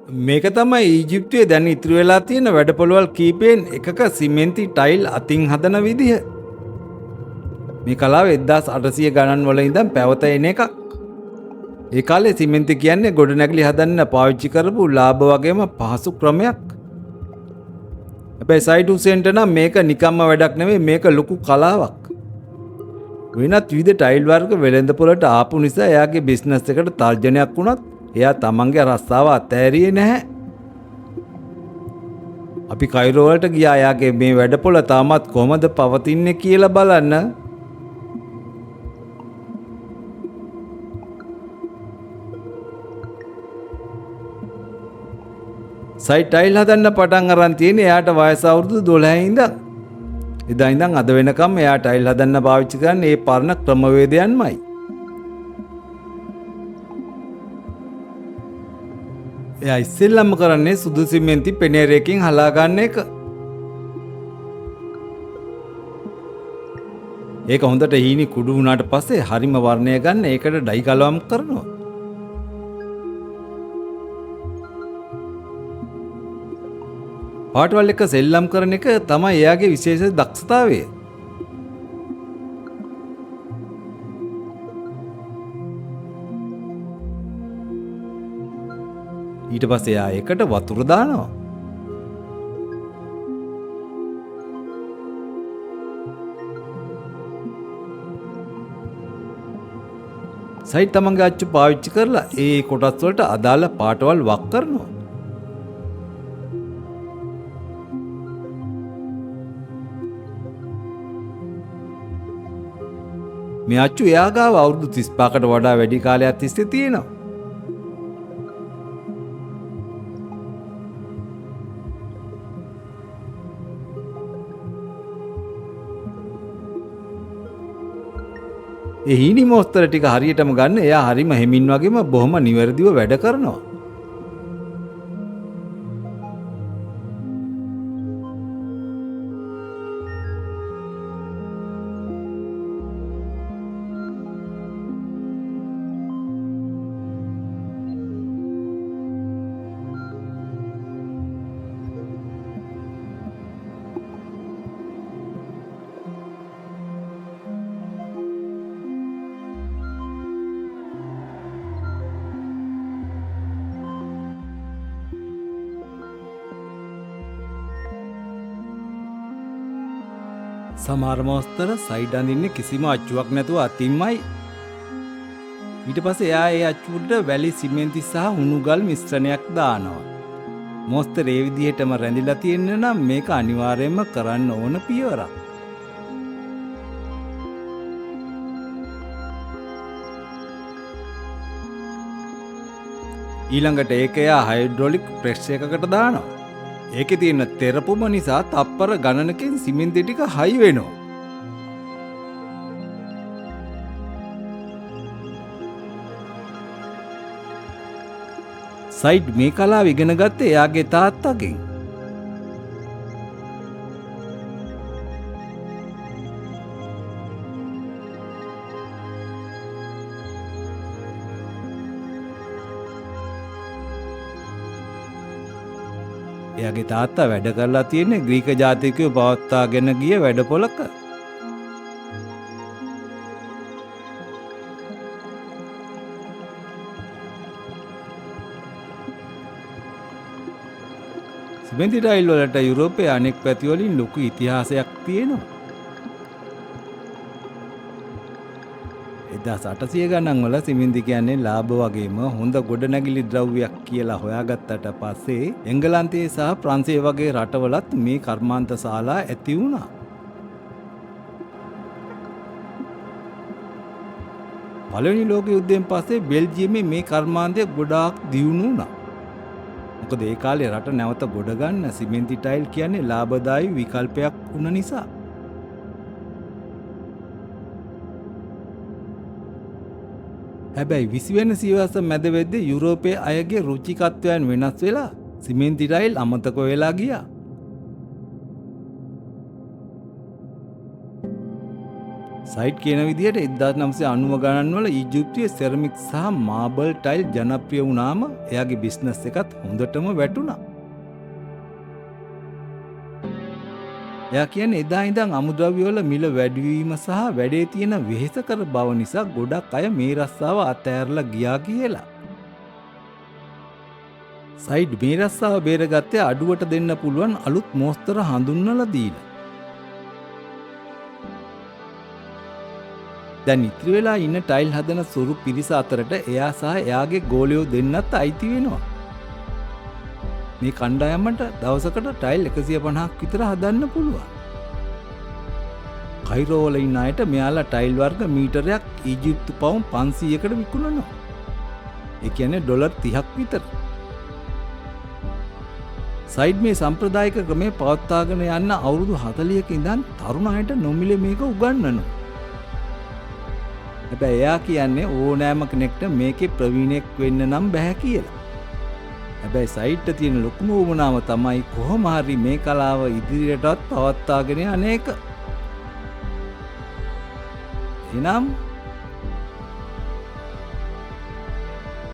මේක තමයි ඊජිප්තුවේ දැන් ඉතුරු වෙලා තියෙන වැඩපොළවල් කීපයෙන් එකක සිමෙන්ති ටයිල් අතින් හදන විදිහ. මේ කලාව 1800 ගණන් වල ඉඳන් පැවත එන එකක්. ඒ කාලේ සිමෙන්ති කියන්නේ ගොඩනැගිලි හදන්න පාවිච්චි කරපු ලාභ වගේම පහසු ක්‍රමයක්. හැබැයි සයිඩ් හුසේන්ට නම් මේක නිකම්ම වැඩක් නෙවෙයි, මේක ලොකු කලාවක්. වෙනත් විවිධ ටයිල් වර්ග වෙළඳපොළට ආපු නිසා එයාගේ බිස්නස් එකට තර්ජනයක් වුණත් එයා තමන්ගේ රස්සාව අතෑරියේ නැහැ. අපි කයිරෝ වලට ගියා එයාගේ මේ වැඩපොළ තාමත් කොහමද පවතින්නේ කියලා බලන්න. සයිඩ් ටයිල් හදන්න පටන් අරන් තියෙන්නේ එයාට වයස අවුරුදු 12 ඉඳන්. එදා ඉඳන් අද වෙනකම් එයා ටයිල් හදන්න පාවිච්චි කරන්නේ මේ පරණ ක්‍රමවේදයන්මයි. එයා ඉස්සෙල්ලම කරන්නේ සුදු සිමෙන්ති පෙනේරයකින් හලා ගන්න එක. ඒක හොඳට හීනි කුඩු වුණාට පස්සේ හරිම වර්ණය ගන්න ඒකට ඩයි කලවම් කරනවා. පාටවල් එක සෙල්ලම් කරන එක තමයි එයාගේ විශේෂ දක්ෂතාවය. ඊට පස්සේ එයා ඒකට වතුර දානවා. සයිඩ් තමන්ගේ අච්චු පාවිච්චි කරලා ඒ කොටස් වලට අදාළ පාටවල් වක් කරනවා. මේ අච්චු එයා ගාව අවුරුදු 35කට වඩා වැඩි කාලයක් තිස්සේ තියෙනවා. ඒ හීනි මොස්තර ටික හරියටම ගන්න එයා හරිම හැමින් වගේම බොහොම නිවැරදිව වැඩ කරනවා. සමහර මොස්තර සයිඩ් අඳින්නේ කිසිම අච්චුවක් නැතුව අතින්මයි. ඊට පස්සේ එයා ඒ අච්චුවට වැලි සිමෙන්ති සහ උණුගල් මිශ්‍රණයක් දානවා. මොස්තර ඒ විදිහටම රැඳිලා තියෙන්න නම් මේක අනිවාර්යයෙන්ම කරන්න ඕන පියවරක්. ඊළඟට ඒක එයා හයිඩ්‍රොලික් ප්‍රෙස් එකකට දානවා. ඒකේ තියෙන තෙරපුම නිසා තප්පර ගණනකින් සිමෙන්ති ටික හයි වෙනවා. සයිඩ් මේ කලාව ඉගෙන ගත්තේ එයාගේ තාත්තගෙන්. එයාගේ තාත්තා වැඩ කරලා තියෙන්නේ ග්‍රීක ජාතිකයෝ පවත්වාගෙන ගිය වැඩපොළක. සිමෙන්ති ටයිල් වලට යුරෝපයේ අනෙක් පැති වලින් ලොකු ඉතිහාසයක් තියෙනවා. 1800 ගණන් වල සිමෙන්ති කියන්නේ ලාභ වගේම හොඳ ගොඩනැගිලි ද්‍රව්‍යයක් කියලා හොයාගත්තට පස්සේ එංගලන්තයේ සහ ප්‍රංශයේ වගේ රටවලත් මේ කර්මාන්ත ශාලා ඇති වුණා. පළවෙනි ලෝක යුද්ධයෙන් පස්සේ බෙල්ජියමේ මේ කර්මාන්තය ගොඩාක් දියුණු වුණා. මොකද ඒ කාලේ රට නැවත ගොඩ ගන්න සිමෙන්ති ටයිල් කියන්නේ ලාභදායී විකල්පයක් වුණ නිසා. හැබැයි 20 වෙනි සියවස මැද වෙද්දී යුරෝපයේ අයගේ රුචිකත්වයන් වෙනස් වෙලා සිමෙන්ති ටයිල් අමතක වෙලා ගියා. සයිට් කියන විදිහට 1990 ගණන් වල ඊජිප්තුවේ සෙරමික් සහ මාබල් ටයිල් ජනප්‍රිය වුණාම එයාගේ බිස්නස් එකත් හොඳටම වැටුණා. එයා කියන්නේ එදා ඉඳන් අමුද්‍රව්‍ය වල මිල වැඩිවීම සහ වැඩේ තියෙන වෙහෙසකර බව නිසා ගොඩක් අය මේ රස්සාව අතෑරලා ගියා කියලා. සයිඩ් මේ රස්සාව බේරගත්තේ අඩුවට දෙන්න පුළුවන් අලුත් මෝස්තර හඳුන්වලා දීලා. දැන් ඉතිරි වෙලා ඉන්න ටයිල් හදන සුරු පිරිස අතරට එයා සහ එයාගේ ගෝලියෝ දෙන්නත් අයිති වෙනවා. මේ කණ්ඩායමට දවසකට ටයිල් 150ක් විතර හදන්න පුළුවන්. කයිරෝ වල ඉන්න අයට මෙයාලා ටයිල් වර්ග මීටරයක් ඊජිප්තු පවුම් 500කට විකුණනවා. ඒ කියන්නේ ඩොලර් 30ක් විතර. සයිඩ් මේ සම්ප්‍රදායික ක්‍රමේ පවත්වාගෙන යන්න අවුරුදු 40ක ඉඳන් තරුණ අයට නොමිලේ මේක උගන්වනවා. හැබැයි එයා කියන්නේ ඕනෑම කෙනෙක්ට මේකේ ප්‍රවීණෙක් වෙන්න නම් බෑ කියලා. හැබැයි සයිට් එක තියෙන ලොකුම උවමනාව තමයි කොහොම හරි මේ කලාව ඉදිරියටත් පවත්වාගෙන යන එක. එනම්